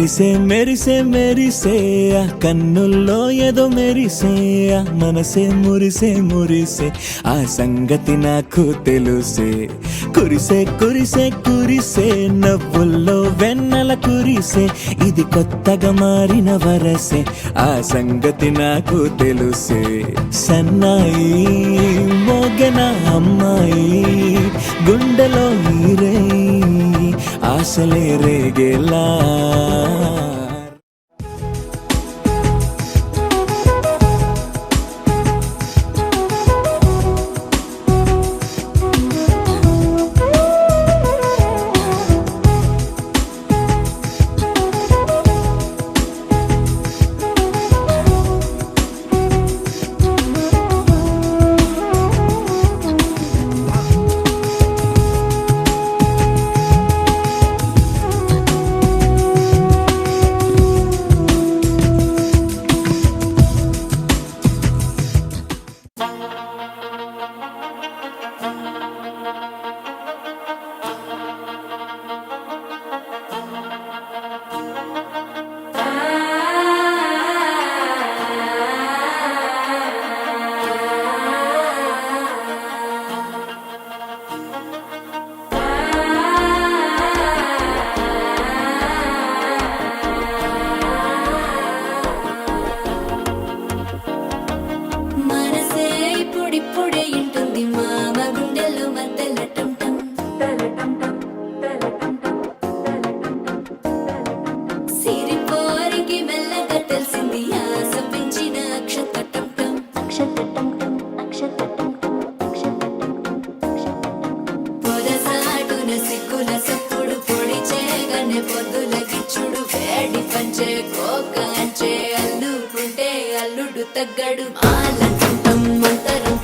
మెరిసే మెరిసే మెరిసే ఆ కన్నుల్లో ఏదో మెరిసే ఆ మనసే మురిసే మురిసే ఆ సంగతి నాకు తెలుసే. కురిసే కురిసే కురిసే నవ్వుల్లో వెన్నెల కురిసే ఇది కొత్తగా మారిన వరసే ఆ సంగతి నాకు తెలుసే. సన్నాయి మోగెన అమ్మాయి గుండెలో హీరే ఆశలే రేగేలా. ఇప్పుడే ఇంటుంది మామ గుండెల్లో మధ్యల టంటం సిరిపోరికి మెల్లగా తెలిసింది ఆశ పెంచిన అక్షతటం పొదసాటున సిగ్గుల సప్పుడు పొడి చేయగానే పొద్దుల గిచ్చుడు వేడి పంచే కోకాంచే అల్లుకుంటే అల్లుడు తగ్గడు ఆలంటుంటం మంతరం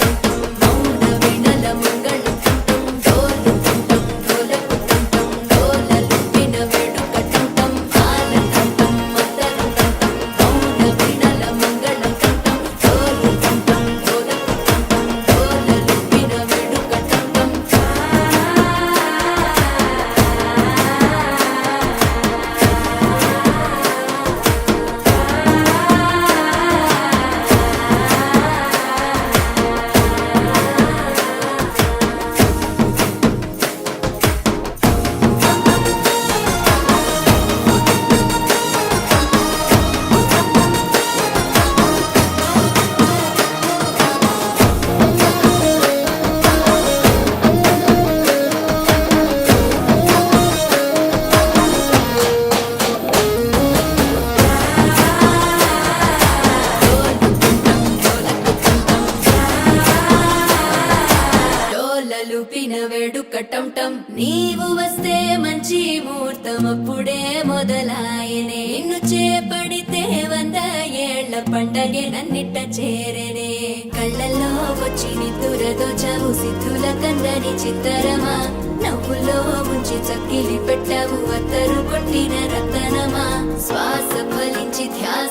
వేడుకటంటం నీవు వస్తే మంచి ముహూర్తం అప్పుడే మొదలాయనే నిన్ను చేపడితే 100 ఏళ్ల పండగే నన్నిట్ట చేరనే కళ్ళల్లో వచ్చి నిద్దురదో చవు సిద్ధుల కందని చిత్తరమా నవ్వులో ముంచి చక్కిలి పెట్టావు అత్తరు కొట్టిన రతనమా శ్వాస ఫలించి ధ్యాన